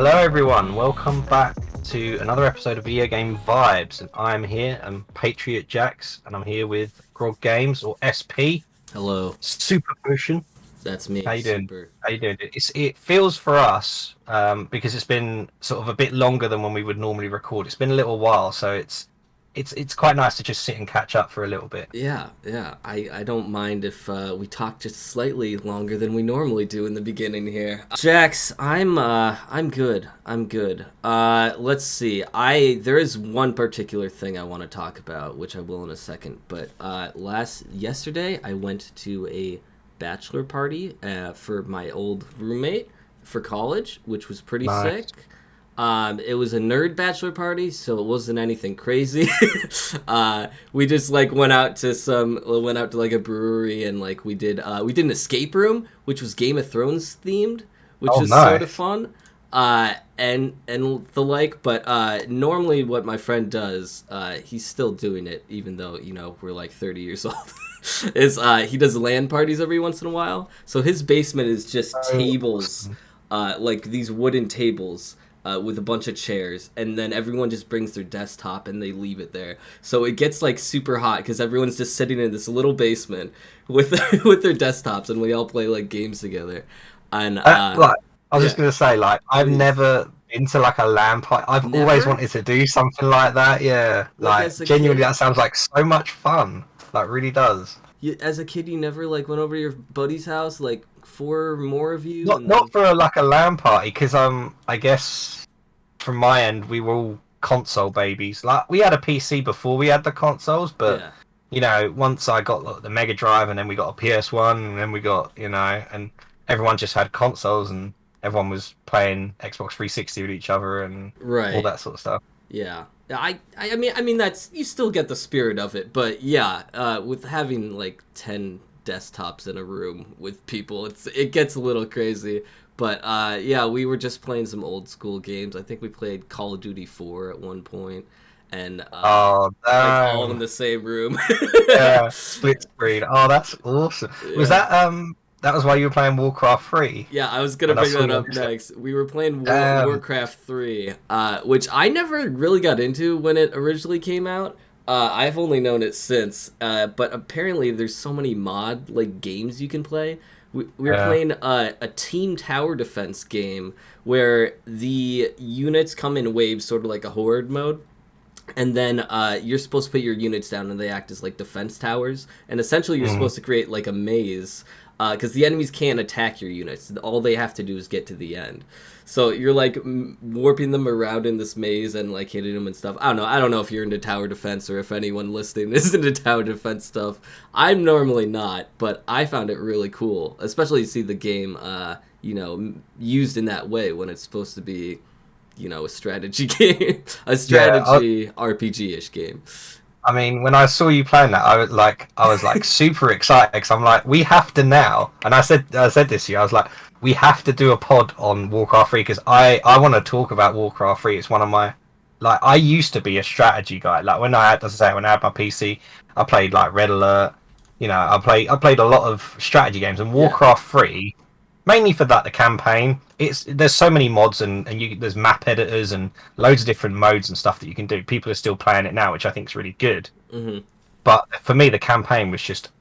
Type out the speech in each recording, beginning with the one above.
Hello everyone, welcome back to another episode of Video Game Vibes, and I'm here, I'm PatriotJax, and I'm here with Grog Games, or SP. Hello. Super Potion. That's me. How you doing? Super. How you doing? It feels for us, because it's been sort of a bit longer than when we would normally record. It's been a little while, so it's quite nice to just sit and catch up for a little bit. Yeah. I don't mind if we talk just slightly longer than we normally do in the beginning here. Jax, I'm good. Let's see. There is one particular thing I want to talk about, which I will in a second. But yesterday I went to a bachelor party for my old roommate for college, which was pretty sick. It was a nerd bachelor party, so it wasn't anything crazy. We just went out to a brewery, and we did an escape room, which was Game of Thrones themed, which was sort of fun. And the like, but normally what my friend does, he's still doing it, even though we're 30 years old. Is he does LAN parties every once in a while. So his basement is just tables, these wooden tables. With a bunch of chairs, and then everyone just brings their desktop and they leave it there. So it gets super hot because everyone's just sitting in this little basement with with their desktops, and we all play games together. And I was just gonna say, I've never been to a LAN party. I've always wanted to do something like that. Yeah, genuinely, that sounds like so much fun. Really does. As a kid, you never went over to your buddy's house, 4 or more of you? Not for a LAN party, because I guess from my end we were all console babies. We had a PC before we had the consoles, but once I got the Mega Drive, and then we got a PS1, and then we got and everyone just had consoles, and everyone was playing Xbox 360 with each other and all that sort of stuff. Yeah. I mean that's, you still get the spirit of it, but with having 10 desktops in a room with people, it gets a little crazy. But we were just playing some old school games. I think we played Call of Duty 4 at one point, and all in the same room. Yeah, split screen. Oh, that's awesome. Yeah. Was that was why you were playing Warcraft 3? Yeah, I was gonna bring that up next. We were playing Warcraft 3, which I never really got into when it originally came out. I've only known it since, but apparently there's so many mod games you can play. We were playing a team tower defense game where the units come in waves, sort of like a horde mode, and then you're supposed to put your units down, and they act as defense towers, and essentially you're supposed to create a maze, because the enemies can't attack your units. All they have to do is get to the end. So you're warping them around in this maze and hitting them and stuff. I don't know if you're into tower defense, or if anyone listening is into tower defense stuff. I'm normally not, but I found it really cool, especially to see the game used in that way when it's supposed to be a strategy game, a strategy RPG-ish game. I mean, when I saw you playing that, I was super excited, because I'm we have to now, and I said this to you. I was we have to do a pod on Warcraft 3, because I want to talk about Warcraft 3. It's one of my I used to be a strategy guy. When I had my PC, I played Red Alert. I played a lot of strategy games, and Warcraft 3, mainly for the campaign. There's so many mods, and there's map editors and loads of different modes and stuff that you can do. People are still playing it now, which I think is really good. Mm-hmm. But for me, the campaign was just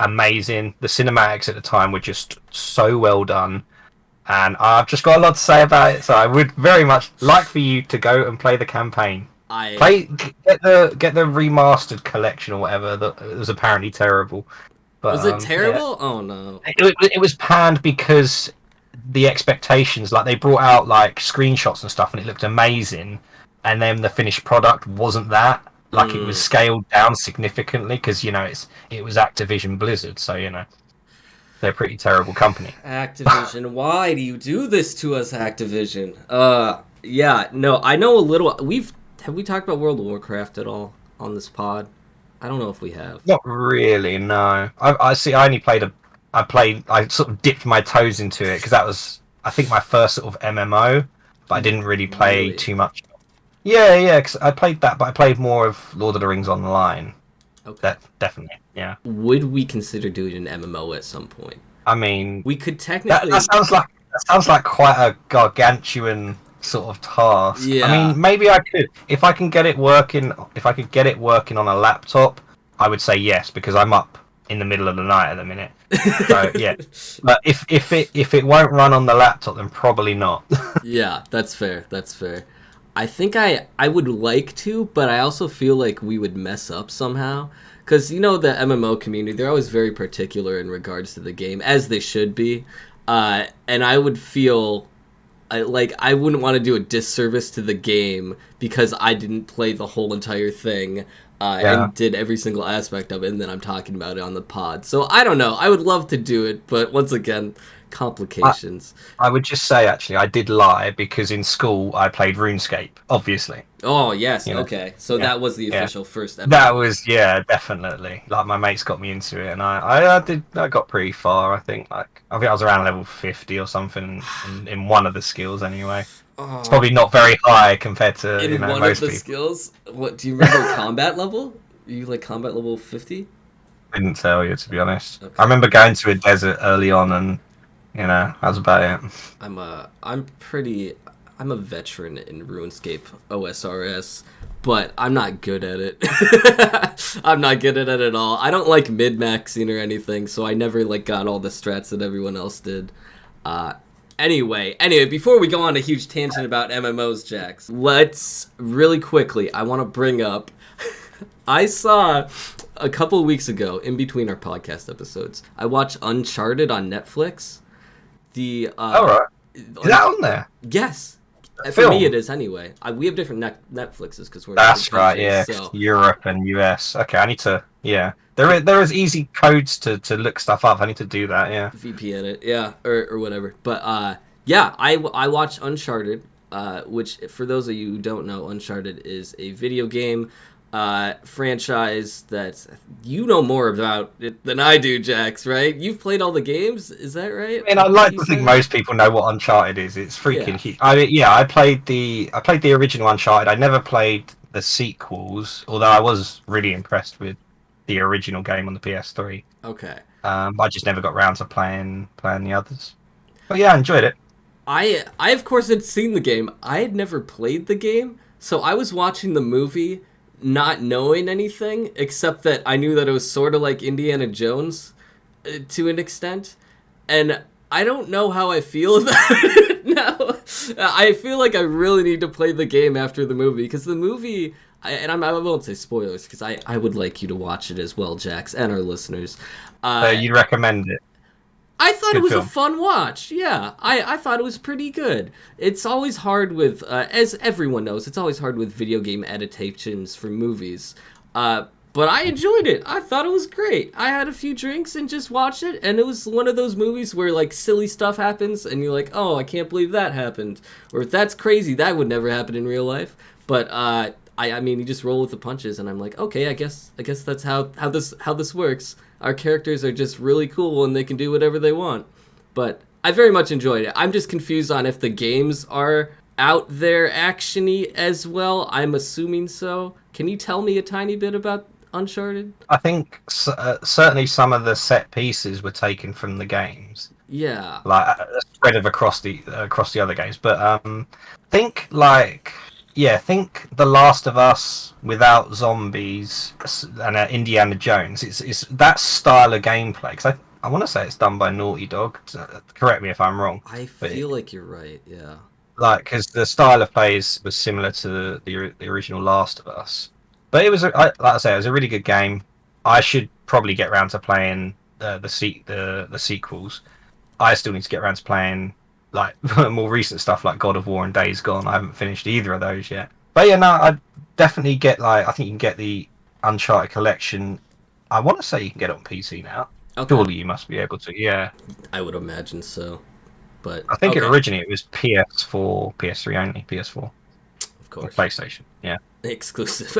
amazing. The cinematics at the time were just so well done, and I've just got a lot to say about it. So I would very much like for you to go and play the campaign. Get the remastered collection or whatever. That was apparently terrible. But, was it terrible? Yeah. Oh no! It was panned because the expectations, they brought out screenshots and stuff, and it looked amazing, and then the finished product wasn't that. It was scaled down significantly, because it was Activision Blizzard, so they're a pretty terrible company. Activision, why do you do this to us, Activision? No, I know a little. Have we talked about World of Warcraft at all on this pod? I don't know if we have. Not really, no. I sort of dipped my toes into it, because that was, I think, my first sort of MMO, but I didn't really play too much. Yeah, because I played that, but I played more of Lord of the Rings Online. Okay. That, definitely, yeah. Would we consider doing an MMO at some point? I mean... We could technically... That sounds like quite a gargantuan sort of task. Yeah. I mean, maybe I could if I can get it working. If I could get it working on a laptop, I would say yes because I'm up in the middle of the night at the minute. So yeah, but if it won't run on the laptop, then probably not. Yeah, that's fair. That's fair. I think I would like to, but I also feel like we would mess up somehow. Because, you know, the MMO community, they're always very particular in regards to the game, as they should be. And I would feel like I wouldn't want to do a disservice to the game because I didn't play the whole entire thing and did every single aspect of it, and then I'm talking about it on the pod. So I don't know. I would love to do it, but once again, complications. I would just say, actually, I did lie because in school I played RuneScape, obviously. Oh, yes, You know? okay. So that was the official first episode. That was, yeah, definitely. Like, my mates got me into it, and I got pretty far, I think. I think I was around level 50 or something in one of the skills, anyway. Oh. It's probably not very high compared to, In one most of the people. skills? What, do you remember combat level? Are you, like, combat level 50? Couldn't tell you, to be honest. Okay. I remember going to a desert early on, and, that was about it. I'm a veteran in RuneScape OSRS, but I'm not good at it. I'm not good at it at all. I don't like mid-maxing or anything, so I never like got all the strats that everyone else did. Anyway, before we go on a huge tangent about MMOs, Jax, let's really quickly, I want to bring up, I saw a couple weeks ago, in between our podcast episodes, I watched Uncharted on Netflix. Alright. Is that on there? Yes. For Film? me, it is anyway. We have different Netflixes because we're. That's right. countries, Yeah, so. Europe and US. Okay, I need to. Yeah, there is easy codes to look stuff up. I need to do that. Yeah. VPN it, yeah, or whatever. But yeah, I watched Uncharted, which for those of you who don't know, Uncharted is a video game franchise that you know more about it than I do, Jax, right? You've played all the games, is that right? I mean, I'd like to think most people know what Uncharted is. It's freaking huge. I mean, I played the original Uncharted. I never played the sequels, although I was really impressed with the original game on the PS3. Okay. But I just never got round to playing the others. But yeah, I enjoyed it. I of course had seen the game. I had never played the game, so I was watching the movie not knowing anything except that I knew that it was sort of like Indiana Jones to an extent, and I don't know how I feel about it now. I feel like I really need to play the game after the movie because the movie, I won't say spoilers because I would like you to watch it as well, Jax, and our listeners. You'd recommend it? I thought Good it was film. a fun watch. Yeah, I thought it was pretty good. It's always hard with, as everyone knows, it's always hard with video game adaptations for movies. But I enjoyed it. I thought it was great. I had a few drinks and just watched it, and it was one of those movies where, like, silly stuff happens, and you're like, oh, I can't believe that happened. Or that's crazy. That would never happen in real life. But, I mean, you just roll with the punches, and I'm like, okay, I guess that's how this works. Our characters are just really cool and they can do whatever they want. But I very much enjoyed it. I'm just confused on if the games are out there action-y as well. I'm assuming so. Can you tell me a tiny bit about Uncharted? I think certainly some of the set pieces were taken from the games. Yeah. Like spread it across the other games. But think The Last of Us without zombies and Indiana Jones. It's that style of gameplay. Because I want to say it's done by Naughty Dog. Correct me if I'm wrong. I feel like you're right. Yeah. Like, because the style of play was similar to the original Last of Us. But it was, like I say, it was a really good game. I should probably get around to playing the sequels. I still need to get around to playing like more recent stuff like God of War and Days Gone. I haven't finished either of those yet. But yeah, no, I definitely get I think you can get the Uncharted collection. I want to say you can get it on PC now. Okay. Surely you must be able to. Yeah, I would imagine so. But I think originally it was PS4, PS3 only, PS4. Of course. Or PlayStation. Yeah. Exclusive.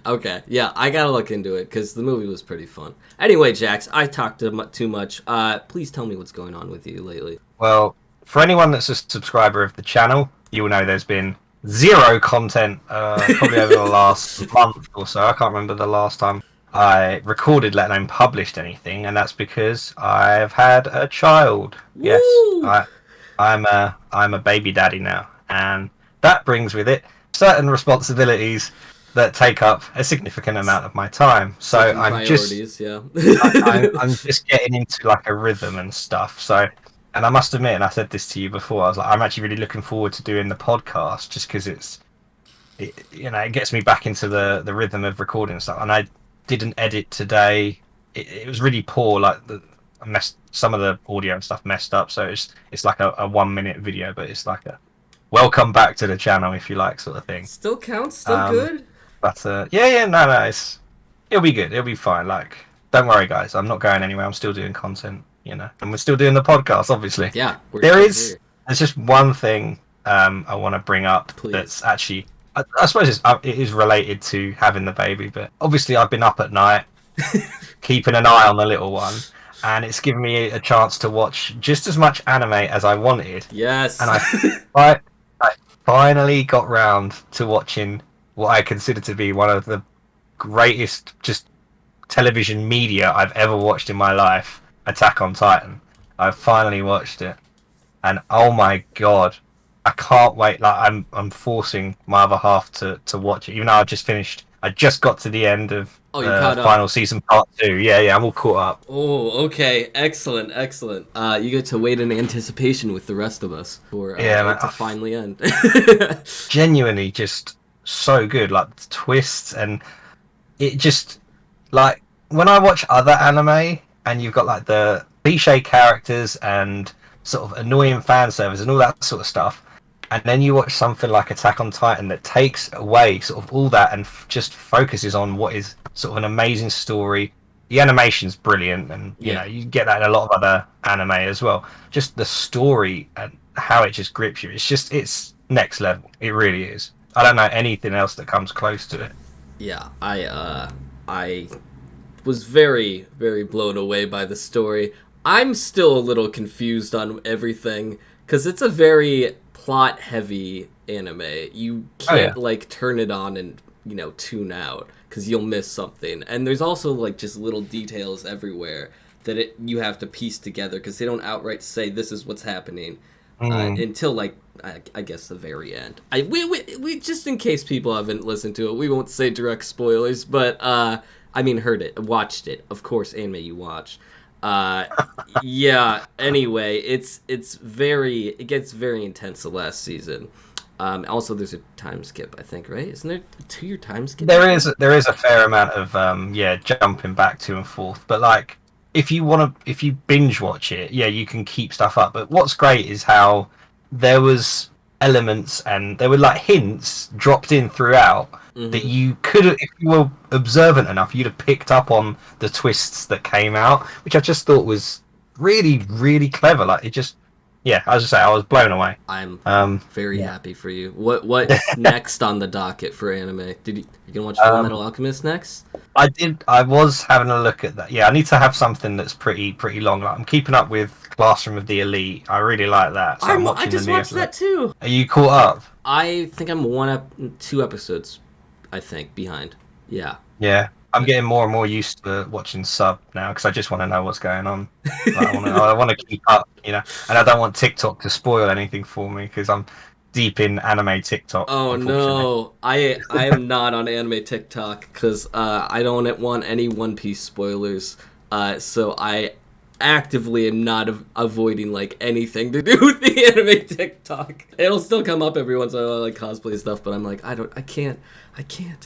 Okay, yeah, I gotta look into it because the movie was pretty fun. Anyway, Jax, I talked too much. Please tell me what's going on with you lately. Well, for anyone that's a subscriber of the channel, you will know there's been zero content probably over the last month or so. I can't remember the last time I recorded, let alone published anything, and that's because I've had a child. Woo! Yes, I'm a baby daddy now. and that brings with it certain responsibilities that take up a significant amount of my time. So I'm just I'm just getting into like a rhythm and stuff. So, and I must admit, and I said this to you before, I was like, I'm actually really looking forward to doing the podcast just because it gets me back into the rhythm of recording and stuff. And I didn't edit today. It was really poor. Like some of the audio and stuff messed up. So it's like a 1 minute video, but it's like a welcome back to the channel if you like sort of thing. Still counts. Still good. But no, it'll be good. It'll be fine. Like, don't worry, guys. I'm not going anywhere. I'm still doing content, and we're still doing the podcast, obviously. Yeah. There's just one thing I want to bring up. Please. That's actually, I suppose it is related to having the baby, but obviously I've been up at night, keeping an eye on the little one, and it's given me a chance to watch just as much anime as I wanted. Yes. And I finally got round to watching what I consider to be one of the greatest just television media I've ever watched in my life, Attack on Titan. I finally watched it, and oh my god, I can't wait. Like I'm forcing my other half to watch it, even though I just got to the end of the final season part 2. Yeah, I'm all caught up. Oh, okay, excellent. You get to wait in anticipation with the rest of us for it to finally end. Genuinely, just so good. Like the twists, and it just like when I watch other anime and you've got like the cliche characters and sort of annoying fan service and all that sort of stuff, and then you watch something like Attack on Titan that takes away sort of all that and just focuses on what is sort of an amazing story. The animation's brilliant, and you get that in a lot of other anime as well. Just the story and how it just grips you. It's next level. It really is. I don't know anything else that comes close to it. Yeah, I was very, very blown away by the story. I'm still a little confused on everything because it's a very plot-heavy anime. You can't turn it on and tune out because you'll miss something. And there's also like just little details everywhere that you have to piece together because they don't outright say this is what's happening until I guess the very end. We just in case people haven't listened to it, we won't say direct spoilers, but heard it, watched it, of course, anime you watch. Anyway, it gets very intense the last season. Also there's a time skip, I think, right? Isn't there a 2-year time skip? There is a fair amount of jumping back to and forth, but like if you binge watch it, you can keep stuff up. But what's great is how there was elements and there were like hints dropped in throughout that you could have, if you were observant enough, you'd have picked up on the twists that came out, which I just thought was really, really clever. Like it just, I was blown away. I'm very happy for you. What's next on the docket for anime? You gonna watch Full Metal Alchemist next? I did. I was having a look at that. Yeah, I need to have something that's pretty long. Like, I'm keeping up with Classroom of the Elite. I really like that. So I just watched that too. Are you caught up? I think I'm 2 episodes, I think, behind. Yeah. Yeah. I'm getting more and more used to watching sub now because I just want to know what's going on. I want to keep up, and I don't want TikTok to spoil anything for me because I'm deep in anime TikTok. Oh no, I am not on anime TikTok because I don't want any One Piece spoilers. So I actively am not avoiding anything to do with the anime TikTok. It'll still come up every once in a while, like cosplay stuff, but I'm like, I can't.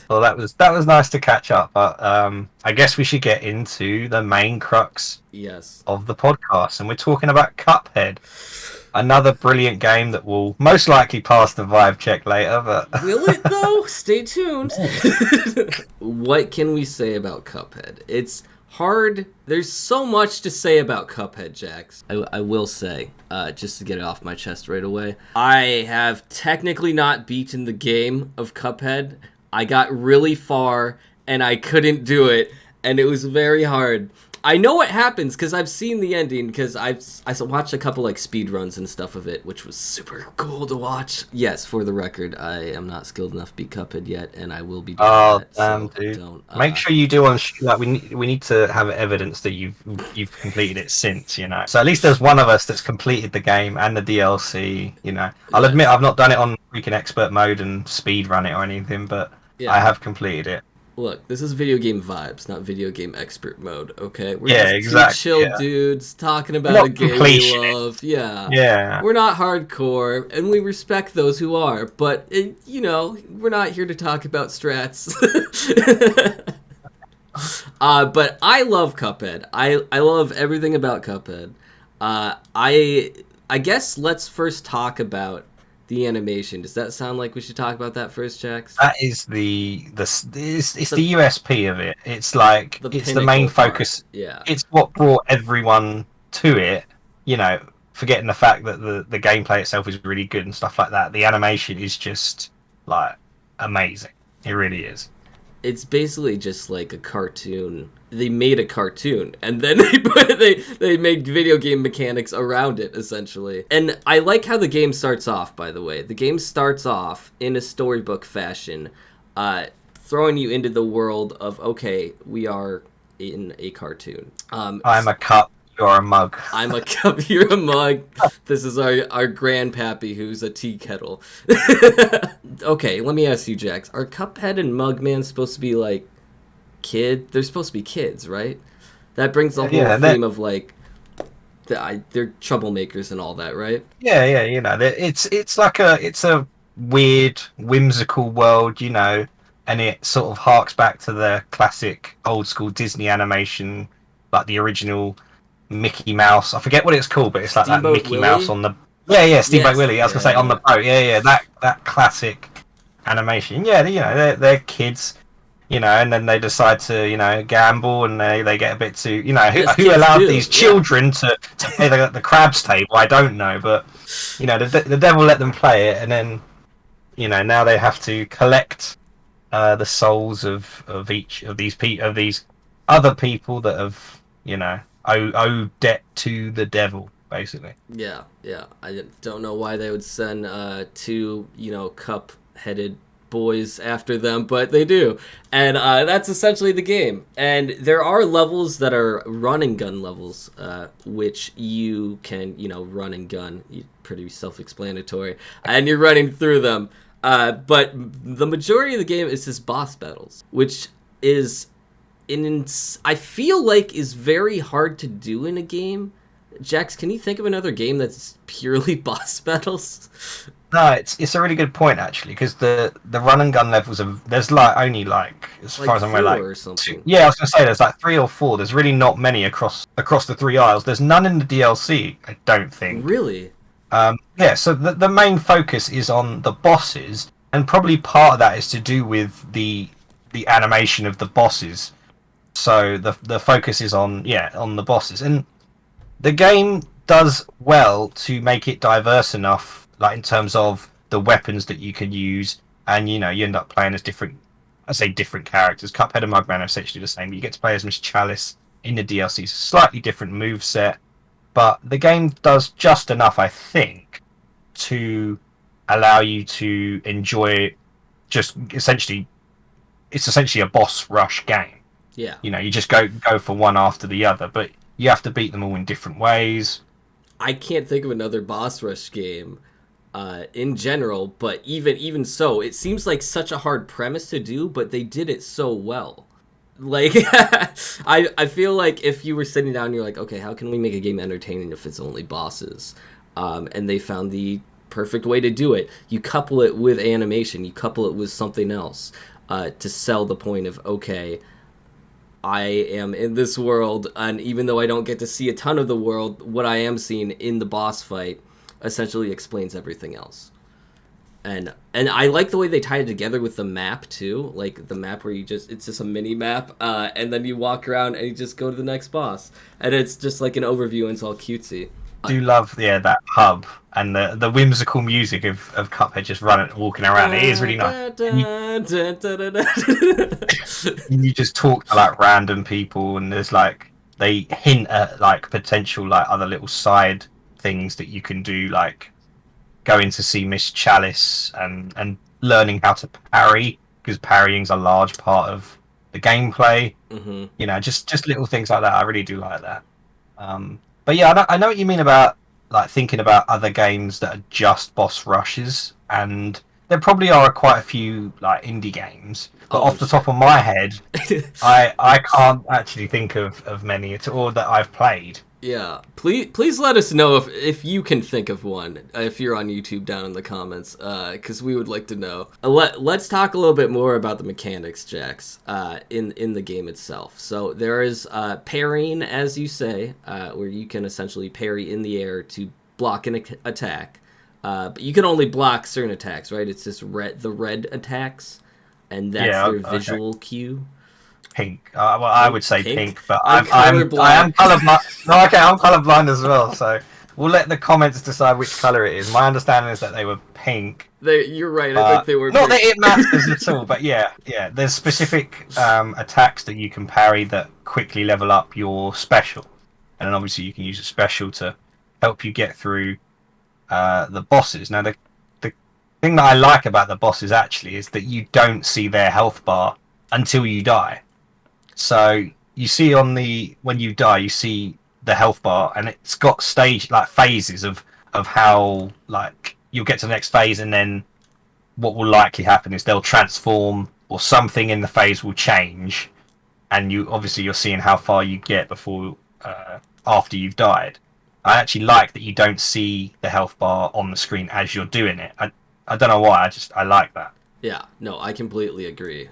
Well, that was nice to catch up, but I guess we should get into the main crux of the podcast, and we're talking about Cuphead. Another brilliant game that will most likely pass the vibe check later, but will it though? Stay tuned. What can we say about Cuphead? It's hard. There's so much to say about Cuphead, Jax. I will say, just to get it off my chest right away, I have technically not beaten the game of Cuphead. I got really far and I couldn't do it, and it was very hard. I know what happens because I've seen the ending because I watched a couple like speed runs and stuff of it, which was super cool to watch. Yes, for the record, I am not skilled enough to beat Cuphead yet, and I will be doing that. Damn, So dude. don't, Make sure you do on like we need to have evidence that you've completed it since, you know. So at least there's one of us that's completed the game and the DLC, you know. I'll admit I've not done it on freaking expert mode and speed run it or anything, but I have completed it. Look, this is video game vibes, not video game expert mode, okay? We're Yeah, just exactly, two chill dudes talking about a game we love. Yeah. We're not hardcore, and we respect those who are, but, you know, we're not here to talk about strats. But I love Cuphead. I love everything about Cuphead. I guess let's first talk about the animation. Does that sound like we should talk about that first, Jax? That is the USP of it. It's like it's the main focus. Yeah, it's what brought everyone to it. You know, forgetting the fact that the gameplay itself is really good and stuff like that. The animation is just like amazing. It really is. It's basically just like a cartoon. They made a cartoon and then they made video game mechanics around it, essentially. And I like how the game starts off, by the way. The game starts off in a storybook fashion, throwing you into the world of, okay, we are in a cartoon. I'm a cup, you're a mug. I'm a cup, you're a mug. This is our grandpappy who's a tea kettle. Okay, let me ask you, Jax. Are Cuphead and Mugman supposed to be like they're supposed to be kids, right? That brings the whole theme of like they're troublemakers and all that, right? Yeah, you know, it's like it's a weird, whimsical world, you know, and it sort of harks back to the classic old school Disney animation, like the original Mickey Mouse. I forget what it's called, but it's like Steamboat that Mickey Willie? Mouse on the Steamboat Willie. I was gonna say on the boat. Yeah, that classic animation. Yeah, you know, they're kids, you know, and then they decide to, you know, gamble, and they get a bit too, you know, who allowed these children to play the crabs table? I don't know, but you know, the devil let them play it, and then, you know, now they have to collect the souls of each of these other people that have, you know, owe debt to the devil, basically. Yeah. I don't know why they would send two, you know, cup-headed boys after them, but they do. And that's essentially the game. And there are levels that are run and gun levels, which you can, you know, run and gun. Pretty self-explanatory. And you're running through them. But the majority of the game is just boss battles, which is I feel like is very hard to do in a game. Jax, can you think of another game that's purely boss battles? No, it's a really good point, actually, because the run and gun levels there's like only like, as far as I'm aware, like or something. Yeah, I was gonna say there's like 3 or 4. There's really not many across the 3 aisles. There's none in the DLC, I don't think. Really? Yeah. So the main focus is on the bosses, and probably part of that is to do with the animation of the bosses. So the focus is on the bosses, and the game does well to make it diverse enough, like in terms of the weapons that you can use, and you know, you end up playing as different characters. Cuphead and Mugman are essentially the same, but you get to play as Miss Chalice in the DLC. It's a slightly different move set, but the game does just enough, I think, to allow you to enjoy just essentially. It's essentially a boss rush game. Yeah. You know, you just go for one after the other, but you have to beat them all in different ways. I can't think of another boss rush game in general, but even so, it seems like such a hard premise to do, but they did it so well. Like, I feel like if you were sitting down and you're like, okay, how can we make a game entertaining if it's only bosses? And they found the perfect way to do it. You couple it with animation, you couple it with something else to sell the point of, okay, I am in this world, and even though I don't get to see a ton of the world, what I am seeing in the boss fight essentially explains everything else. And I like the way they tie it together with the map too, like the map where it's just a mini map, and then you walk around and you just go to the next boss, and it's just like an overview and it's all cutesy. I do love that hub and the whimsical music of Cuphead just walking around. It is really nice. You just talk to like random people, and there's like they hint at like potential like other little side things that you can do, like going to see Miss Chalice and learning how to parry, because parrying's a large part of the gameplay. Mm-hmm. You know, just little things like that. I really do like that. But yeah, I know what you mean about like thinking about other games that are just boss rushes, and there probably are quite a few like indie games. But off the top of my head, I can't actually think of many at all that I've played. Yeah, please let us know if you can think of one, if you're on YouTube, down in the comments, because we would like to know. Let's talk a little bit more about the mechanics, Jax, in the game itself. So there is parrying, as you say, where you can essentially parry in the air to block an attack, but you can only block certain attacks, right? It's just the red attacks, and that's their visual cue. Pink. Well, I would say pink, but I am colorblind. No, okay, I'm colorblind as well. So we'll let the comments decide which color it is. My understanding is that they were pink. You're right. I think they were. Not pink. That it matters at all, but yeah. There's specific attacks that you can parry that quickly level up your special, and then obviously you can use a special to help you get through the bosses. Now, the thing that I like about the bosses actually is that you don't see their health bar until you die. So you see when you die, you see the health bar, and it's got phases of how like you'll get to the next phase, and then what will likely happen is they'll transform or something in the phase will change, and you're seeing how far you get before after you've died. I actually like that you don't see the health bar on the screen as you're doing it. I don't know why. I like that. Yeah, no, I completely agree.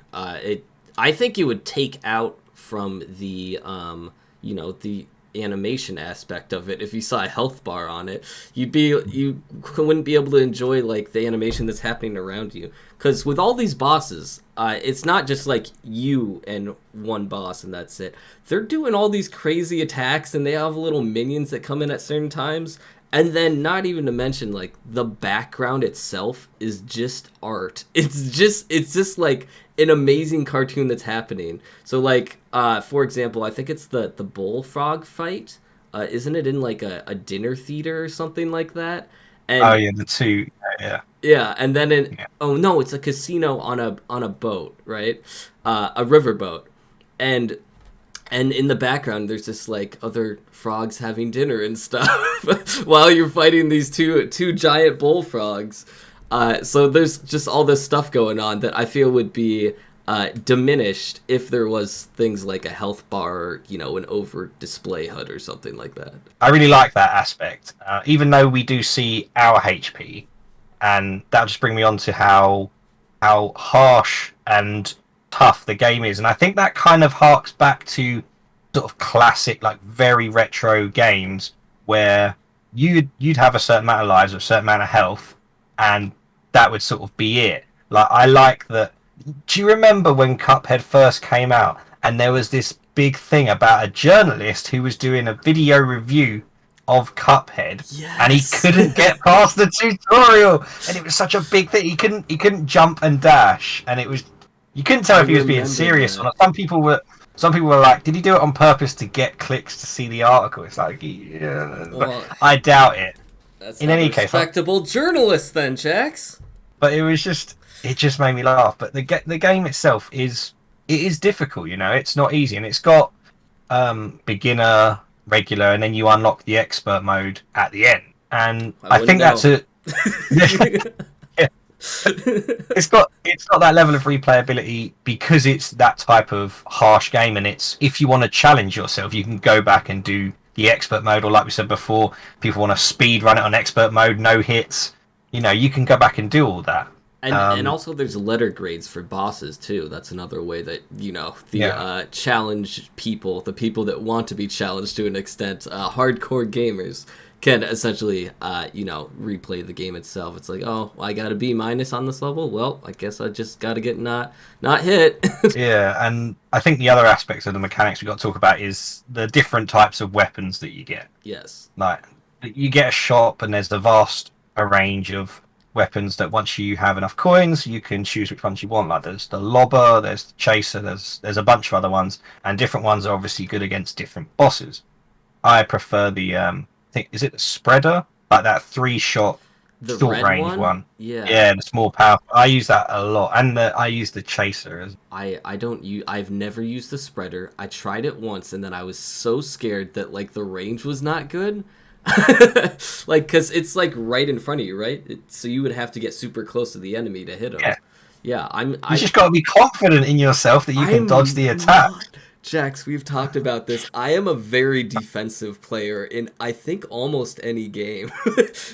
I think it would take out from the the animation aspect of it if you saw a health bar on it. You wouldn't be able to enjoy like the animation that's happening around you, because with all these bosses, it's not just like you and one boss and that's it. They're doing all these crazy attacks, and they have little minions that come in at certain times. And then, not even to mention, like, the background itself is just art. It's just like an amazing cartoon that's happening. So, like, for example, I think it's the bullfrog fight. Isn't it in like a dinner theater or something like that? And, oh yeah, the two. Yeah. Yeah, and then oh no, it's a casino on a boat, right? A river boat, and in the background, there's just like other frogs having dinner and stuff while you're fighting these two giant bullfrogs. So there's just all this stuff going on that I feel would be diminished if there was things like a health bar, or, an over display HUD or something like that. I really like that aspect, even though we do see our HP, and that'll just bring me on to how harsh and tough the game is, and I think that kind of harks back to sort of classic, like very retro games where you'd have a certain amount of lives or a certain amount of health, and that would sort of be it. Like, I like that. Do you remember when Cuphead first came out, and there was this big thing about a journalist who was doing a video review of Cuphead, yes. And he couldn't get past the tutorial, and it was such a big thing. He couldn't jump and dash, and it was. You couldn't tell if he was being serious or not. Some people were like, "Did he do it on purpose to get clicks to see the article?" It's like, yeah, well, I doubt it. That's in any case, respectable journalist then, Jax. But it just made me laugh. But the game itself is difficult. It's not easy, and it's got beginner, regular, and then you unlock the expert mode at the end. And I think that's it. It's got that level of replayability because it's that type of harsh game, and it's, if you want to challenge yourself, you can go back and do the expert mode, or like we said before, people want to speed run it on expert mode, no hits. You can go back and do all that. And also there's letter grades for bosses too. That's another way that challenge people, the people that want to be challenged to an extent, hardcore gamers, can essentially, replay the game itself. It's like, oh, I got a B- on this level. Well, I guess I just got to get not hit. Yeah, and I think the other aspects of the mechanics we got to talk about is the different types of weapons that you get. Yes. Like, you get a shop, and there's a vast range of weapons that once you have enough coins, you can choose which ones you want. Like there's the lobber, there's the chaser, there's a bunch of other ones, and different ones are obviously good against different bosses. I prefer the is it the spreader? Like that 3-shot The short red range one. Yeah. Yeah, the small power. I use that a lot, and I use the chaser as. I don't use. I've never used the spreader. I tried it once, and then I was so scared that like the range was not good. Like, cause it's like right in front of you, right? So you would have to get super close to the enemy to hit him. Yeah. Yeah, You just got to be confident in yourself that you can dodge the attack. Jax, we've talked about this. I am a very defensive player in, I think, almost any game.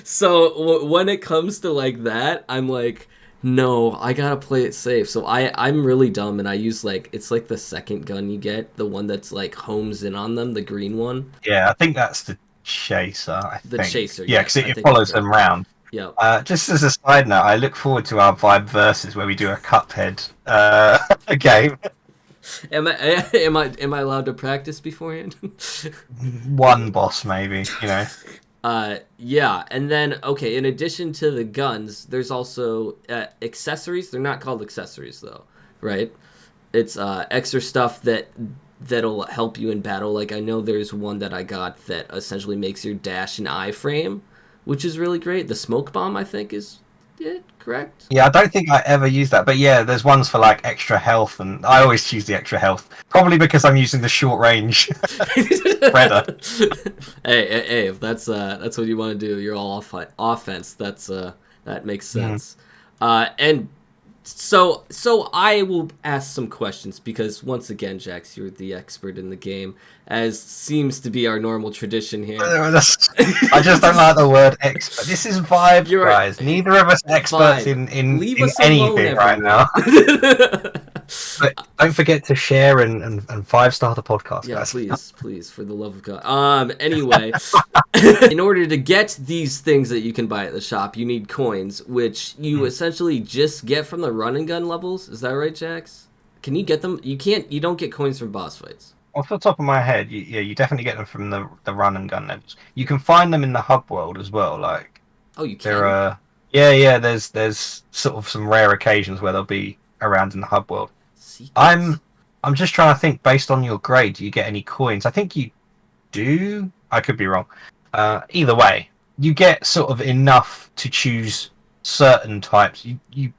So when it comes to like that, I'm like, no, I gotta play it safe. So I'm really dumb, and I use like, it's like the second gun you get, the one that's like homes in on them, the green one. Yeah, I think that's the chaser. I think. Chaser. Yeah, because it follows them round. Yeah. Just as a side note, I look forward to our Vibe Versus where we do a Cuphead game. Am I allowed to practice beforehand? One boss, maybe, you know. Yeah, and then okay. In addition to the guns, there's also accessories. They're not called accessories though, right? It's extra stuff that'll help you in battle. Like I know there's one that I got that essentially makes your dash an iframe, which is really great. The smoke bomb, I think, is it correct? Yeah, I don't think I ever use that, but yeah, there's ones for like extra health, and I always choose the extra health, probably because I'm using the short range spreader. Hey, if that's what you want to do, you're all offense. That makes sense. And so I will ask some questions because once again, Jax, you're the expert in the game, as seems to be our normal tradition here. I just don't like the word expert. This is vibes, guys. Neither of us are experts in anything right now. But don't forget to share and 5-star the podcast, yeah, guys. please, for the love of God. Anyway, in order to get these things that you can buy at the shop, you need coins, which you essentially just get from the run and gun levels. Is that right, Jax? Can you get them? You can't. You don't get coins from boss fights. Off the top of my head, you definitely get them from the run and gun levels. You can find them in the hub world as well. Like, oh, you can. There are, yeah. There's sort of some rare occasions where they'll be around in the hub world. Secrets. I'm just trying to think. Based on your grade, do you get any coins? I think you do. I could be wrong. Either way, you get sort of enough to choose certain types. You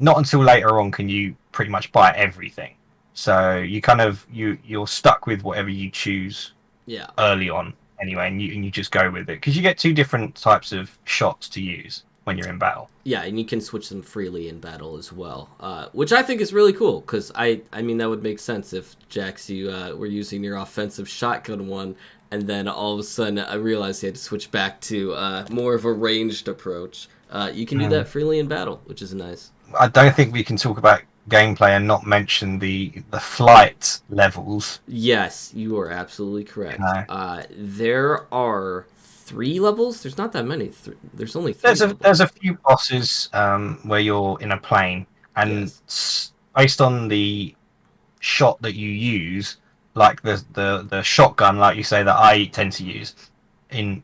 not until later on can you pretty much buy everything. So you kind of you're stuck with whatever you choose. Yeah. Early on, anyway, and you just go with it because you get 2 different types of shots to use when you're in battle. Yeah, and you can switch them freely in battle as well, which I think is really cool because I mean that would make sense if Jax, you were using your offensive shotgun one, and then all of a sudden I realized you had to switch back to more of a ranged approach. You can do that freely in battle, which is nice. I don't think we can talk about gameplay and not mention the flight levels. Yes, you are absolutely correct. No. There are 3 levels. There's not that many. There's only 3. There's a few bosses where you're in a plane, and based on the shot that you use, like the shotgun, like you say, that I tend to use,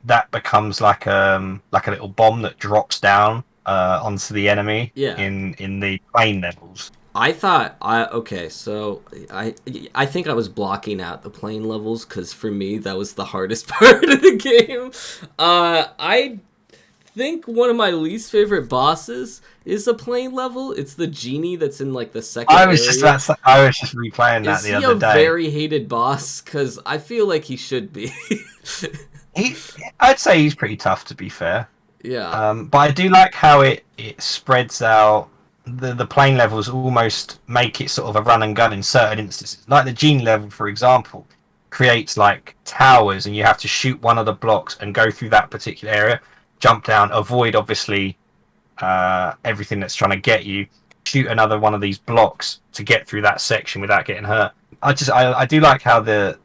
that becomes like a little bomb that drops down onto the enemy. Yeah. In the plane levels. I thought so I think I was blocking out the plane levels because for me that was the hardest part of the game. I think one of my least favorite bosses is a plane level. It's the genie that's in like the second. I was just replaying that the other day. Is he a very hated boss? Because I feel like he should be. I'd say he's pretty tough, to be fair. Yeah. But I do like how it spreads out. The plane levels almost make it sort of a run and gun in certain instances. Like the genie level, for example, creates like towers, and you have to shoot one of the blocks and go through that particular area, jump down, avoid obviously everything that's trying to get you, shoot another one of these blocks to get through that section without getting hurt. I do like how the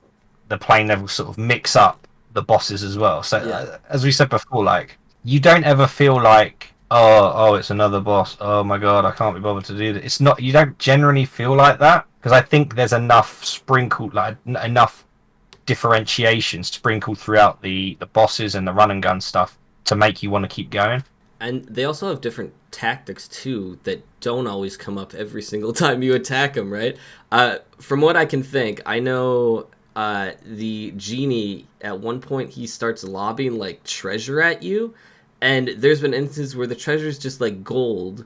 plane levels sort of mix up the bosses as well. So as we said before, like you don't ever feel like oh, it's another boss. Oh my god, I can't be bothered to do that. It's not. You don't generally feel like that because I think there's enough enough differentiation sprinkled throughout the bosses and the run and gun stuff to make you want to keep going. And they also have different tactics too that don't always come up every single time you attack them, right? From what I can think, I know the genie at one point he starts lobbing like treasure at you, and there's been instances where the treasure is just like gold,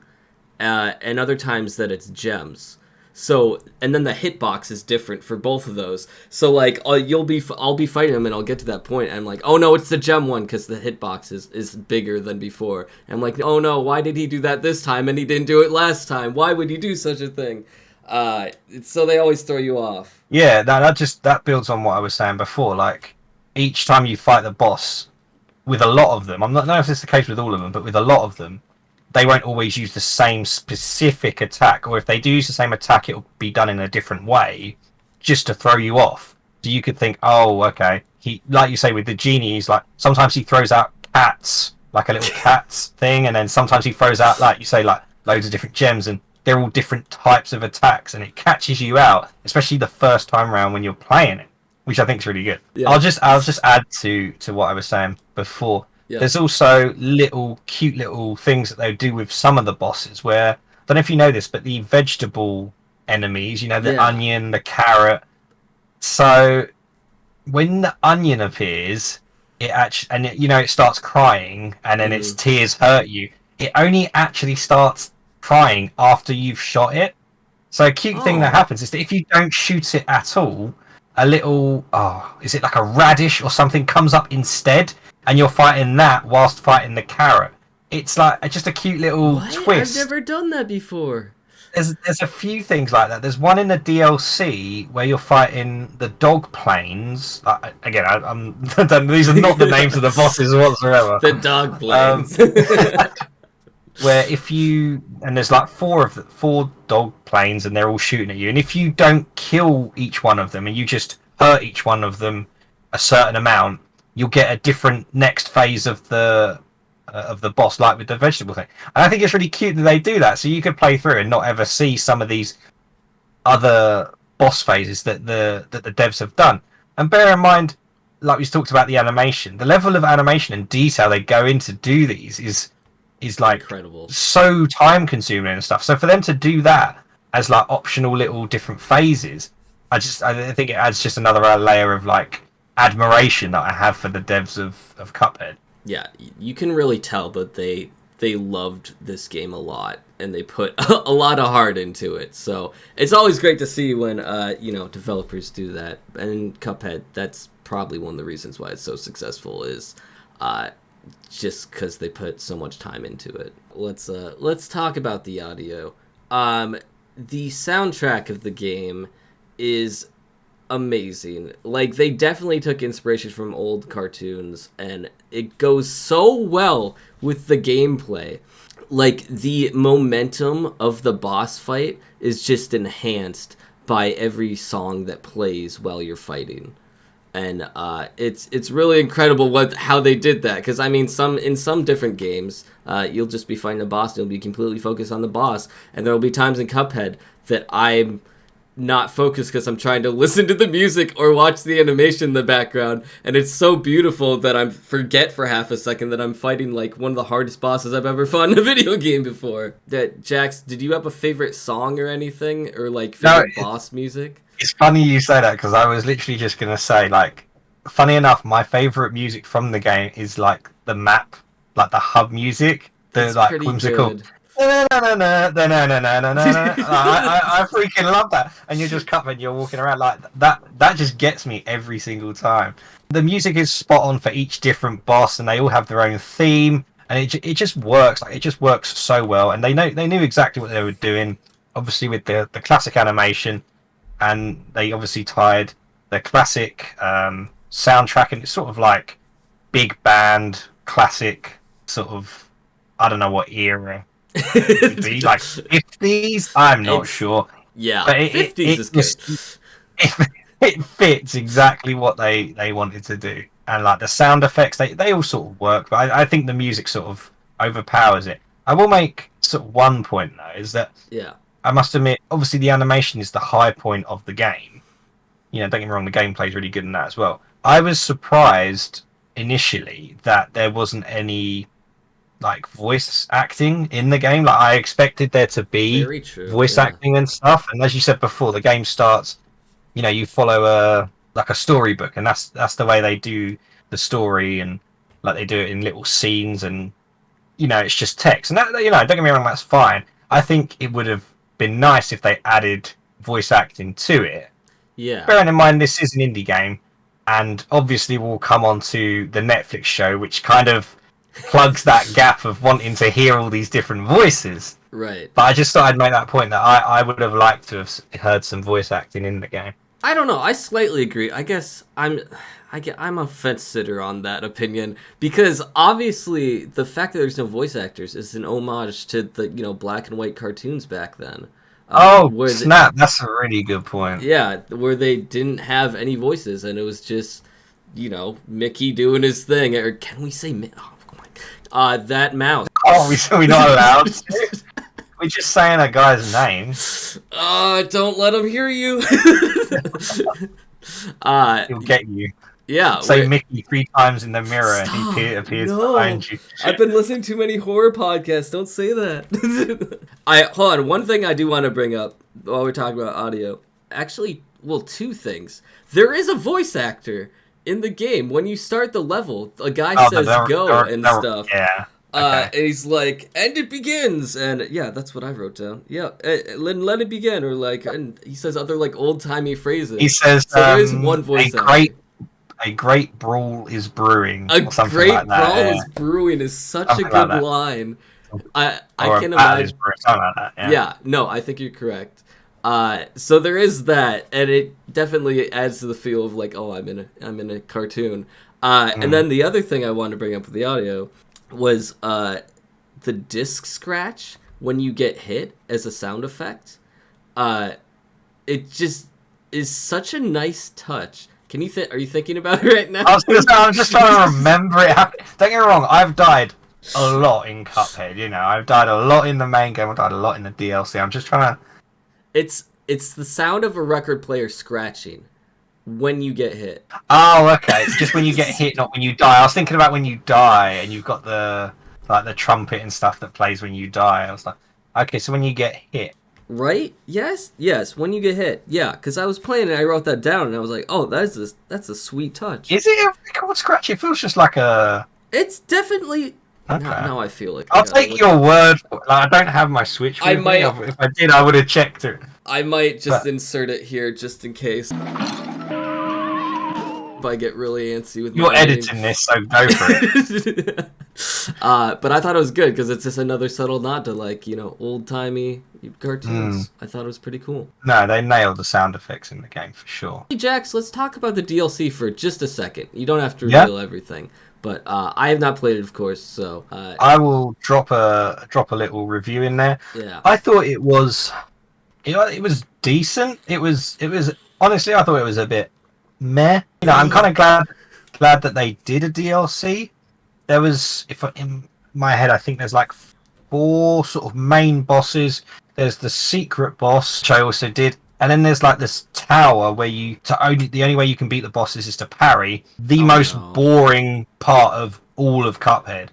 and other times that it's gems. So, and then the hitbox is different for both of those. So, like, I'll be fighting him, and I'll get to that point, and I'm like, oh no, it's the gem one, because the hitbox is bigger than before. And I'm like, oh no, why did he do that this time, and he didn't do it last time? Why would he do such a thing? So they always throw you off. Yeah, that builds on what I was saying before. Like, each time you fight the boss, with a lot of them, I don't know if this is the case with all of them, but with a lot of them, they won't always use the same specific attack, or if they do use the same attack, it'll be done in a different way, just to throw you off. So you could think, oh, okay. He, like you say with the genie, he's like, sometimes he throws out cats, like a little cats thing, and then sometimes he throws out, like you say, like loads of different gems, and they're all different types of attacks, and it catches you out, especially the first time around when you're playing it, which I think is really good. Yeah. I'll just add to what I was saying before. Yeah. There's also cute little things that they do with some of the bosses where, I don't know if you know this, but the vegetable enemies, the onion, the carrot. So when the onion appears, it starts crying, and then its tears hurt you. It only actually starts crying after you've shot it. So a cute thing that happens is that if you don't shoot it at all, a little, is it like a radish or something comes up instead? And you're fighting that whilst fighting the carrot. It's like just a cute little twist. I've never done that before. There's a few things like that. There's one in the DLC where you're fighting the dog planes. Again, these are not the names of the bosses whatsoever. The dog planes. Where there's like four dog planes, and they're all shooting at you. And if you don't kill each one of them, and you just hurt each one of them a certain amount, you'll get a different next phase of the boss, like with the vegetable thing. And I think it's really cute that they do that, so you could play through and not ever see some of these other boss phases that the devs have done. And bear in mind, like we talked about the animation, the level of animation and detail they go into do these is like incredible, so time consuming and stuff. So for them to do that as like optional little different phases, I think it adds just another layer of like admiration that I have for the devs of Cuphead. Yeah, you can really tell that they loved this game a lot, and they put a lot of heart into it. So it's always great to see when developers do that. And Cuphead, that's probably one of the reasons why it's so successful, is just because they put so much time into it. Let's talk about the audio. The soundtrack of the game is amazing. Like, they definitely took inspiration from old cartoons, and it goes so well with the gameplay. Like, the momentum of the boss fight is just enhanced by every song that plays while you're fighting. And it's really incredible how they did that, because I mean, in some different games, you'll just be fighting a boss and you'll be completely focused on the boss, and there will be times in Cuphead that I'm not focused because I'm trying to listen to the music or watch the animation in the background, and it's so beautiful that I forget for half a second that I'm fighting like one of the hardest bosses I've ever fought in a video game before. Jax, did you have a favorite song or anything, or like favorite boss music? It's funny you say that, because I was literally just gonna say, like, funny enough, my favorite music from the game is like the map, like the hub music, the like whimsical. I freaking love that. And you're just Cuphead, you're walking around like that. That just gets me every single time. The music is spot on for each different boss, and they all have their own theme, and it just works. Like, it just works so well, and they knew exactly what they were doing. Obviously with the classic animation, and they obviously tied the classic soundtrack, and it's sort of like big band classic sort of, I don't know what era. Be like 50s, I'm not sure. Yeah, but 50s is good. It fits exactly what they wanted to do, and like the sound effects, they all sort of work, but I think the music sort of overpowers it. I will make sort of one point though, is that I must admit, obviously the animation is the high point of the game. Don't get me wrong, the gameplay is really good in that as well. I was surprised initially that there wasn't any like voice acting in the game. Like I expected there to be Very true. voice Yeah. acting and stuff. And as you said before, the game starts. You know, you follow a storybook, and that's the way they do the story, and like they do it in little scenes, and you know, it's just text. And that, you know, don't get me wrong, that's fine. I think it would have been nice if they added voice acting to it. Yeah. Bearing in mind this is an indie game, and obviously we'll come on to the Netflix show, which kind of plugs that gap of wanting to hear all these different voices. Right. But I just thought I'd make that point that I would have liked to have heard some voice acting in the game. I don't know. I slightly agree. I guess I'm a fence sitter on that opinion because obviously the fact that there's no voice actors is an homage to the black and white cartoons back then. Snap! That's a really good point. Yeah, where they didn't have any voices and it was just Mickey doing his thing. Or can we say oh my that mouse? Oh, we're not allowed. We're just saying a guy's name. Don't let him hear you. He'll get you. Yeah. Say Mickey 3 times in the mirror and he appears behind you. I've been listening to many horror podcasts. Don't say that. Hold on. One thing I do want to bring up while we're talking about audio. Actually, well, 2 things. There is a voice actor in the game. When you start the level, a guy says go and stuff. Yeah. And he's like, and it begins, and yeah, that's what I wrote down. Yeah, let it begin, or like, and he says other like old timey phrases. He says, so there is one voice. A great brawl is brewing. A or something great like that, brawl is brewing is such something a good like line. I or can imagine. imagine. Like that, Yeah, no, I think you're correct. So there is that, and it definitely adds to the feel of like, oh, I'm in a cartoon. And then the other thing I wanted to bring up with the audio was the disc scratch when you get hit as a sound effect. It just is such a nice touch. Can you are you thinking about it right now? I'm just trying to remember it. Don't get me wrong, I've died a lot in Cuphead. You know, I've died a lot in the main game. I've died a lot in the DLC. I'm just trying to. It's the sound of a record player scratching when you get hit. Oh, okay. It's just when you get hit, not when you die. I was thinking about when you die and you've got the trumpet and stuff that plays when you die. I was like, okay, so when you get hit. Right? Yes. When you get hit. Yeah, because I was playing and I wrote that down and I was like, oh, that's a sweet touch. Is it a record scratch? It feels just like a. It's definitely. Okay. Now I feel like I'll take your word for it. Like, I don't have my Switch with me. If I did, I would have checked it. I might just insert it here just in case. If I get really antsy with you're editing this, so go for it. But I thought it was good because it's just another subtle nod to like old timey cartoons. I thought it was pretty cool. No, they nailed the sound effects in the game for sure. Hey Jax, let's talk about the DLC for just a second. You don't have to reveal everything, but I have not played it, of course. So I will drop a little review in there. Yeah, I thought it was, it was decent. It was honestly, I thought it was a bit meh. I'm kind of glad that they did a DLC. There was, in my head, I think there's like 4 sort of main bosses. There's the secret boss, which I also did, and then there's like this tower where the only way you can beat the bosses is to parry. The most boring part of all of Cuphead.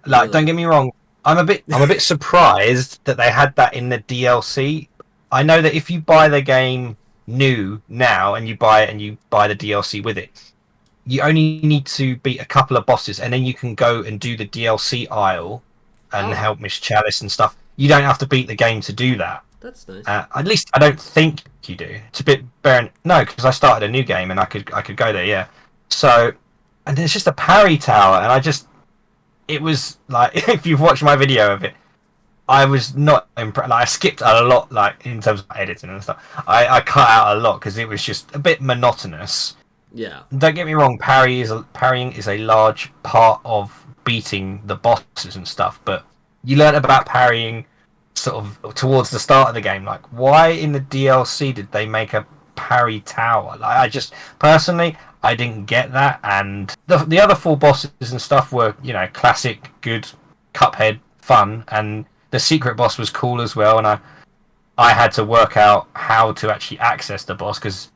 Like, really? Don't get me wrong, I'm a bit surprised that they had that in the DLC. I know that if you buy the game new now and you buy the DLC with it, you only need to beat a couple of bosses and then you can go and do the DLC aisle and help Miss Chalice and stuff. You don't have to beat the game to do that. That's nice. At least I don't think you do. It's a bit barren. No, because I started a new game and I could go there. Yeah. So, and there's just a parry tower, and it was like if you've watched my video of it, I was not impressed. Like, I skipped a lot, like in terms of editing and stuff. I cut out a lot because it was just a bit monotonous. Yeah. Don't get me wrong. Parrying is a large part of beating the bosses and stuff, but you learn about parrying sort of towards the start of the game. Like, why in the DLC did they make a parry tower? Like, I just personally, I didn't get that. And the other 4 bosses and stuff were, classic, good Cuphead fun, and the secret boss was cool as well. And I had to work out how to actually access the boss because,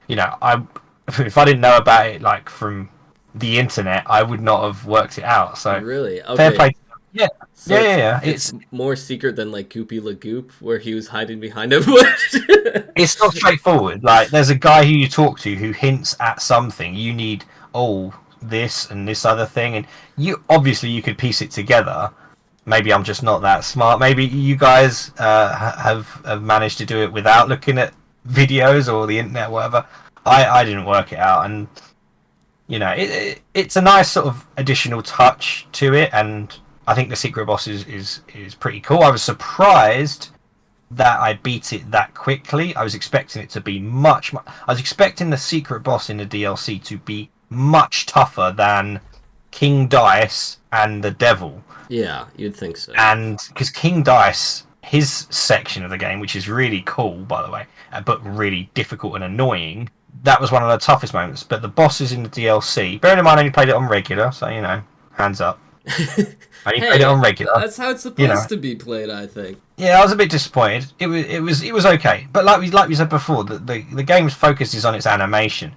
if I didn't know about it like from the internet, I would not have worked it out. So really, okay. Fair play. Yeah, So yeah. it's more secret than like Goopy Lagoop, where he was hiding behind a bush. It's not straightforward. Like, there's a guy who you talk to who hints at something. You need, oh, this and this other thing, and you obviously you could piece it together. Maybe I'm just not that smart. Maybe you guys have managed to do it without looking at videos or the internet, or whatever. I didn't work it out, and it's a nice sort of additional touch to it, and I think the secret boss is pretty cool. I was surprised that I beat it that quickly. I was expecting it to be much. I was expecting the secret boss in the DLC to be much tougher than King Dice and the Devil. Yeah, you'd think so. And because King Dice, his section of the game, which is really cool, by the way, but really difficult and annoying, that was one of the toughest moments. But the bosses in the DLC, bearing in mind I only played it on regular, so hands up. I only played it on regular. That's how it's supposed to be played, I think. Yeah, I was a bit disappointed. It was okay, but like we said before, the game's focus is on its animation,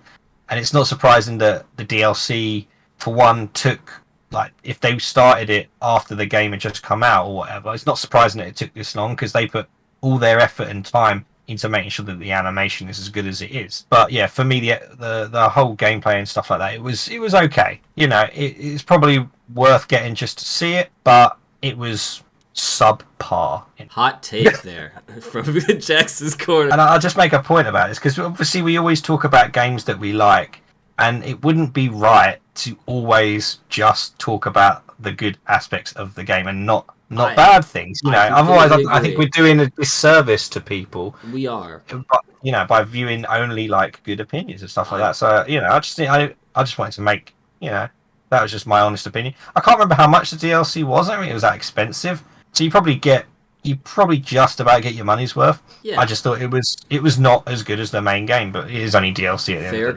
and it's not surprising that the DLC, for one, took, like, if they started it after the game had just come out or whatever, it's not surprising that it took this long, because they put all their effort and time into making sure that the animation is as good as it is. But yeah, for me, the whole gameplay and stuff like that, it was okay. It's probably worth getting just to see it, but it was subpar. Hot take there from Jax's corner. And I'll just make a point about this, because obviously we always talk about games that we like, and it wouldn't be right to always just talk about the good aspects of the game and not bad things. Otherwise I think we're doing a disservice to people. We are. But, by viewing only like good opinions and stuff like that. So I just wanted to make that was just my honest opinion. I can't remember how much the DLC was. I don't think it was that expensive. So you probably just about get your money's worth. Yeah. I just thought it was not as good as the main game, but it is only DLC at the end of the day.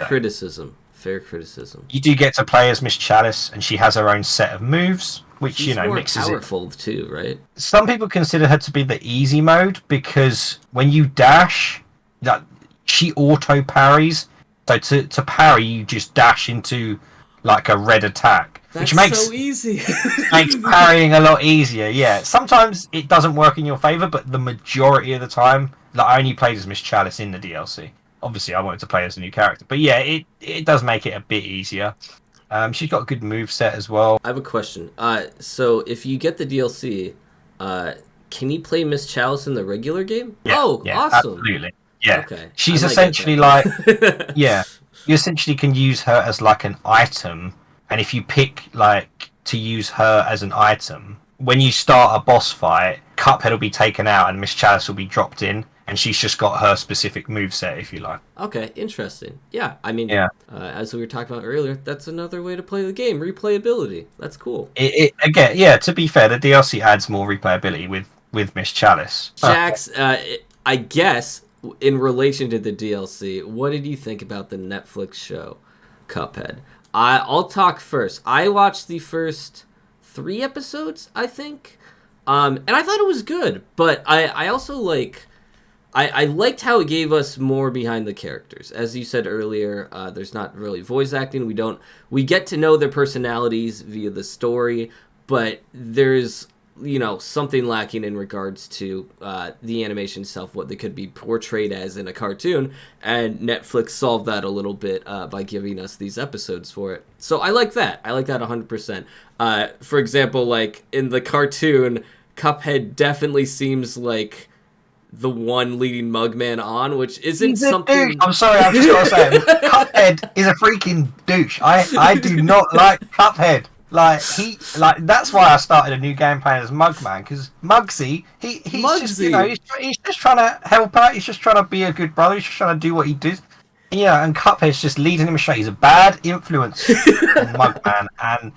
Fair criticism. You do get to play as Miss Chalice, and she has her own set of moves, which She's more mixes powerful too, right? Some people consider her to be the easy mode, because when you dash, she auto parries. So to parry, you just dash into like a red attack, which makes so easy. makes parrying a lot easier. Yeah, sometimes it doesn't work in your favor, but the majority of the time, I only played as Miss Chalice in the DLC. Obviously, I wanted to play as a new character, but yeah, it does make it a bit easier. She's got a good moveset as well. I have a question. So if you get the DLC, can you play Miss Chalice in the regular game? Yeah, awesome. Absolutely. Yeah. Okay. She's essentially like, yeah, you essentially can use her as like an item, and if you pick like to use her as an item, when you start a boss fight, Cuphead will be taken out and Miss Chalice will be dropped in, and she's just got her specific moveset, if you like. Okay, interesting. Yeah, I mean, yeah. As we were talking about earlier, that's another way to play the game, replayability. That's cool. Again, yeah, to be fair, the DLC adds more replayability with Miss Chalice. Jax, I guess, in relation to the DLC, what did you think about the Netflix show, Cuphead? I'll talk first. I watched the first 3 episodes, I think, and I thought it was good, but I also I liked how it gave us more behind the characters. As you said earlier, there's not really voice acting. We get to know their personalities via the story, but there's something lacking in regards to the animation itself, what they could be portrayed as in a cartoon, and Netflix solved that a little bit by giving us these episodes for it. So I like that. I like that 100%. For example, like in the cartoon, Cuphead definitely seems like the one leading Mugman on, which isn't something... Douche. I'm sorry, I've just got to say, Cuphead is a freaking douche. I do not like Cuphead. That's why I started a new game playing as Mugman, because Mugsy, he's just he's just trying to help out. He's just trying to be a good brother. He's just trying to do what he does. And Cuphead's just leading him astray. He's a bad influence on Mugman, and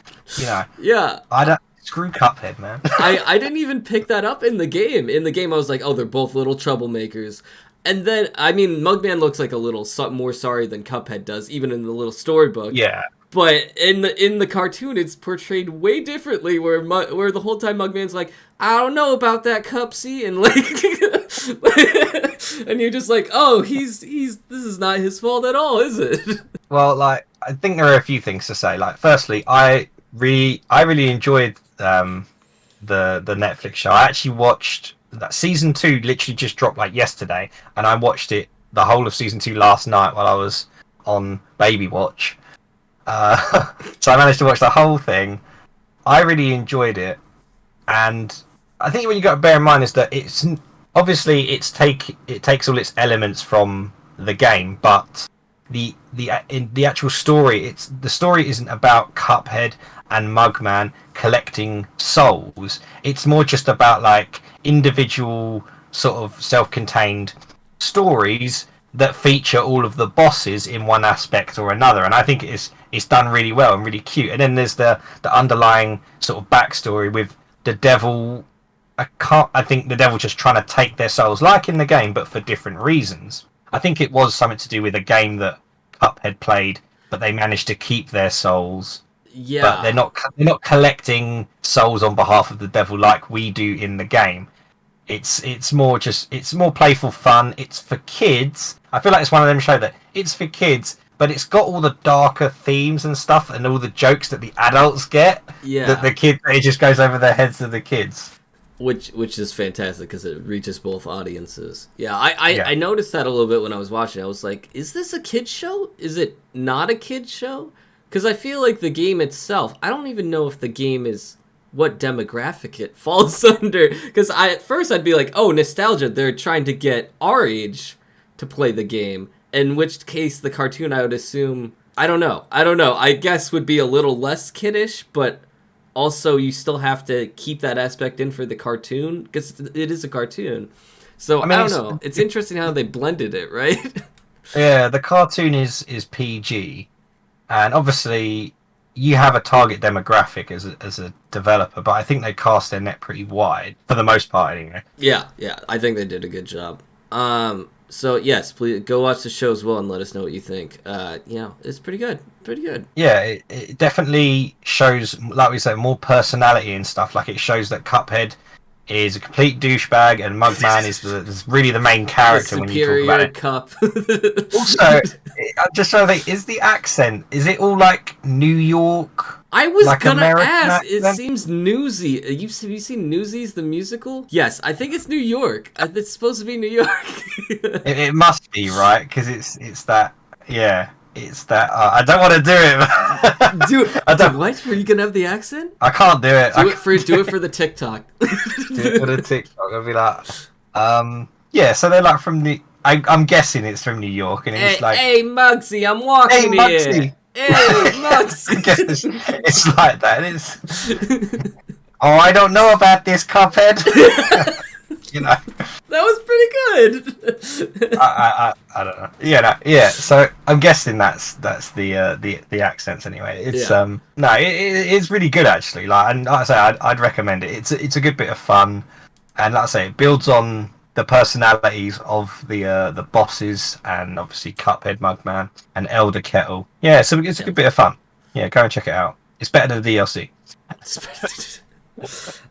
yeah, I don't. Screw Cuphead, man. I didn't even pick that up in the game. In the game, I was like, oh, they're both little troublemakers. And then, I mean, Mugman looks like a little more sorry than Cuphead does, even in the little storybook. Yeah. But in the cartoon, it's portrayed way differently, where the whole time Mugman's like, I don't know about that, Cupsy, and and you're just like, oh, this is not his fault at all, is it? Well, I think there are a few things to say. Firstly, I really enjoyed the Netflix show. I actually watched that season 2. Literally just dropped like yesterday, and I watched it the whole of season 2 last night while I was on baby watch. So I managed to watch the whole thing. I really enjoyed it, and I think what you got to bear in mind is that it's obviously it takes all its elements from the game, but in the actual story, the story isn't about Cuphead and Mugman collecting souls. It's more just about like individual sort of self-contained stories that feature all of the bosses in one aspect or another, and I think it's done really well and really cute. And then there's the underlying sort of backstory with the devil. I think the devil just trying to take their souls, like in the game, but for different reasons. I think it was something to do with a game that Cuphead played, but they managed to keep their souls. Yeah. But they're not collecting souls on behalf of the devil like we do in the game. It's more playful fun. It's for kids. I feel like it's one of them shows that it's for kids, but it's got all the darker themes and stuff and all the jokes that the adults get. Yeah. That the kids, it just goes over their heads of the kids. Which is fantastic because it reaches both audiences. Yeah, I noticed that a little bit when I was watching. I was like, is this a kid's show? Is it not a kid's show? Because I feel like the game itself, I don't even know if the game is what demographic it falls under. Because at first I'd be like, oh, nostalgia. They're trying to get our age to play the game. In which case the cartoon, I would assume, I don't know. I guess would be a little less kiddish, but also you still have to keep that aspect in for the cartoon because it is a cartoon. So I don't know. It's interesting how they blended it, right? Yeah, the cartoon is PG, and obviously you have a target demographic as a developer, but I think they cast their net pretty wide for the most part, anyway. Yeah, I think they did a good job. So yes, please go watch the show as well and let us know what you think. It's pretty good. Yeah, it definitely shows, like we said, more personality and stuff. Like it shows that Cuphead is a complete douchebag and Mugman is really the main character when you talk about it. Cup. Also, I'm just trying to think, is the accent, is it all like New York? I was like gonna American ask. accent? It seems Newsy. Have you seen Newsies the musical? Yes, I think it's New York. It's supposed to be New York. It must be, right? Because it's that. Yeah, it's that. I don't want to do it. Dude, what? Were you gonna have the accent? I can't do it. Do it for the TikTok. Do it for the TikTok. I'll be like, yeah. So they're like from the. I'm guessing it's from New York, and it's like, hey Muggsy, I'm walking here. Muggsy. Hey, Muggsy. I guess it's like that. It's. Oh, I don't know about this, Cuphead. You know. That was pretty good. I don't know. Yeah. So I'm guessing that's the accents anyway. It's it's really good actually. Like, and like I say, I'd recommend it. It's a good bit of fun, and like I say, it builds on the personalities of the bosses, and obviously Cuphead, Mugman, and Elder Kettle. Yeah, so it's a good bit of fun. Yeah, go and check it out. It's better than the DLC.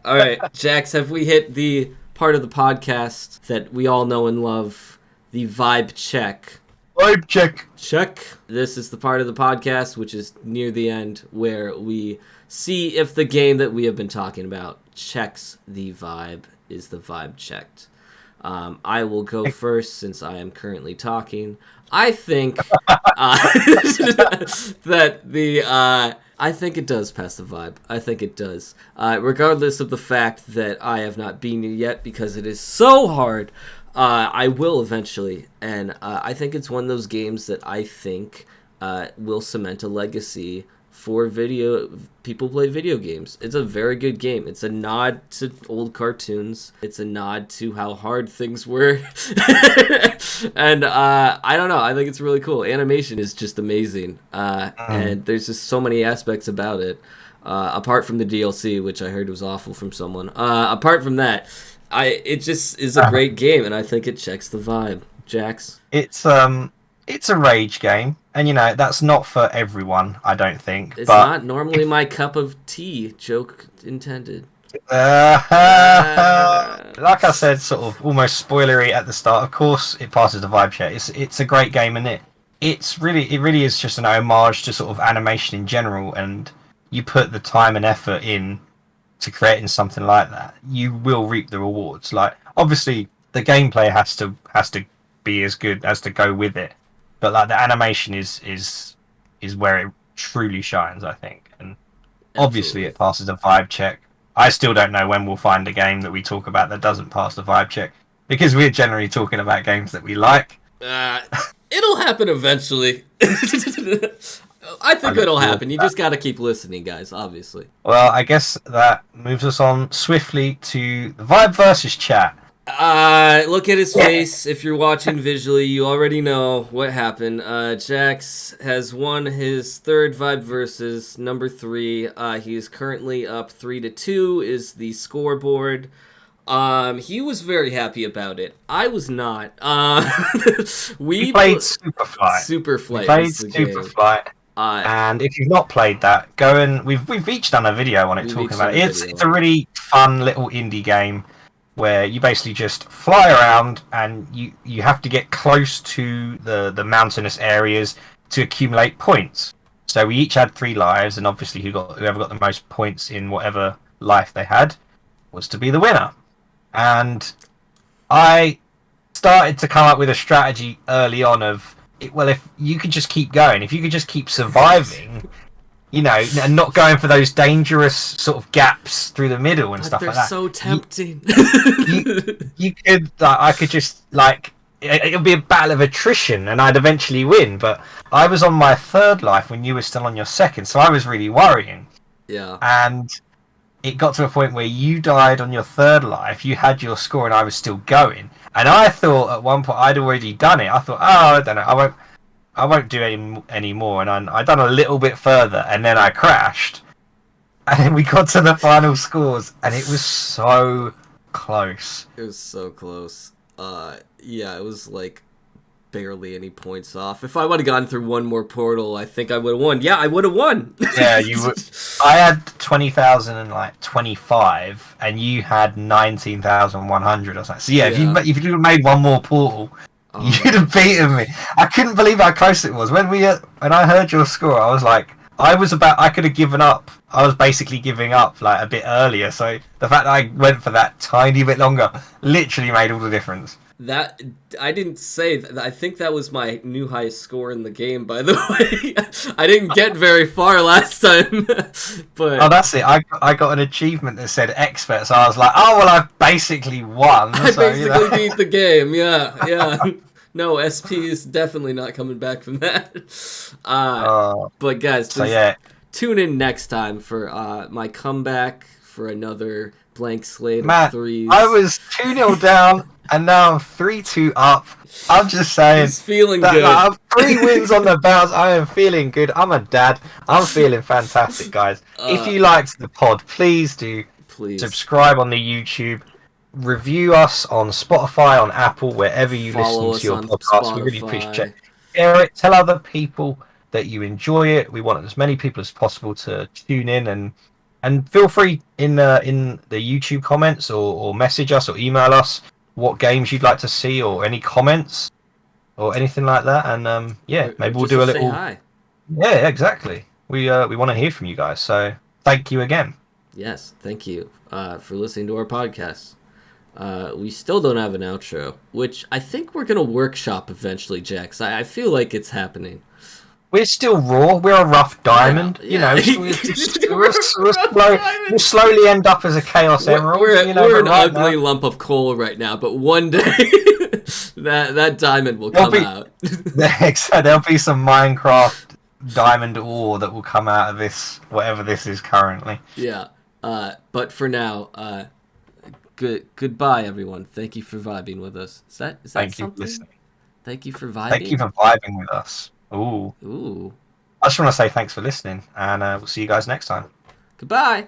All right, Jax, have we hit the part of the podcast that we all know and love, the vibe check? Vibe check. This is the part of the podcast which is near the end where we see if the game that we have been talking about checks the vibe. Is the vibe checked? I will go first since I am currently talking. I think I think it does pass the vibe. I think it does. Regardless of the fact that I have not beaten it yet because it is so hard, I will eventually. And I think it's one of those games that I think will cement a legacy for people play video games. It's a very good game. It's a nod to old cartoons. It's a nod to how hard things were. And I don't know. I think it's really cool. Animation is just amazing. And there's just so many aspects about it. Apart from the DLC, which I heard was awful from someone. Apart from that, it just is a great game, and I think it checks the vibe. Jax? It's a rage game, and that's not for everyone, I don't think. It's not normally my cup of tea, joke intended. Like I said, sort of almost spoilery at the start. Of course, it passes the vibe check. It's a great game, and it really is just an homage to sort of animation in general, and you put the time and effort in to creating something like that, you will reap the rewards. Like, obviously, the gameplay has to be as good as to go with it, but like the animation is where it truly shines, I think. And obviously, Absolutely. it passes a vibe check. I still don't know when we'll find a game that we talk about that doesn't pass the vibe check, because we're generally talking about games that we like. Uh, it'll happen eventually. I think it'll happen. You just got to keep listening, guys, obviously. Well, I guess that moves us on swiftly to the Vibe versus chat. Look at his face. If you're watching visually, you already know what happened. Jax has won his third Vibe versus number 3. He is currently up 3-2 is the scoreboard. He was very happy about it. I was not. We played Superflight. Superflight. We played Superflight. And if you've not played that, go and we've each done a video on it talking about it. It's a really fun little indie game where you basically just fly around and you have to get close to the mountainous areas to accumulate points. So we each had 3 lives, and obviously whoever got the most points in whatever life they had was to be the winner. And I started to come up with a strategy early on of, well, if you could just keep going, if you could just keep surviving, you know, and not going for those dangerous sort of gaps through the middle and stuff like that. They're so tempting. You could, I could just, like, it would be a battle of attrition and I'd eventually win. But I was on my 3rd life when you were still on your 2nd, so I was really worrying. Yeah. And it got to a point where you died on your 3rd life, you had your score, and I was still going. And I thought at one point I'd already done it. I thought, I don't know, I won't do any more. And I done a little bit further, and then I crashed. And then we got to the final scores, and it was so close. It was so close. Yeah, it was like barely any points off. If I would have gotten through one more portal, I think I would have won. Yeah, I would have won. Yeah, you would. I had 20,025, and you had 19,100 or something. So yeah, Yeah. if you'd have made one more portal, you'd have beaten me. I couldn't believe how close it was. When I heard your score, I was like, I could have given up. I was basically giving up like a bit earlier. So the fact that I went for that tiny bit longer literally made all the difference. That I didn't say that. I think that was my new highest score in the game, by the way. I didn't get very far last time. But oh, that's it. I got an achievement that said expert, so I was like, oh well, I've basically won. I so, basically beat the game. Yeah. No, SP is definitely not coming back from that. But guys, tune in next time for my comeback for another blank slate of 3s. I was 2-0 down, and now I'm 3-2 up. I'm just saying. He's feeling good. I'm 3 wins on the bounce. I am feeling good. I'm a dad. I'm feeling fantastic, guys. If you liked the pod, please do subscribe on the YouTube. Review us on Spotify, on Apple, wherever you listen to your podcast. We really appreciate it. Share it. Tell other people that you enjoy it. We want as many people as possible to tune in, and feel free in the YouTube comments or message us or email us what games you'd like to see or any comments or anything like that. And maybe we'll do a little. Hi. Yeah, exactly. We want to hear from you guys. So thank you again. Yes, thank you for listening to our podcast. We still don't have an outro, which I think we're going to workshop eventually, Jax. I feel like it's happening. We're still raw. We're a rough diamond. Yeah. You know, we'll slowly end up as a Chaos Emerald. We're an ugly lump of coal right now, but one day that diamond will come out. There'll be some Minecraft diamond ore that will come out of this, whatever this is currently. Yeah. But for now, goodbye, everyone. Thank you for vibing with us. Is that Thank something? you for listening. Thank you for vibing. Thank you for vibing with us. Ooh. I just want to say thanks for listening, and we'll see you guys next time. Goodbye.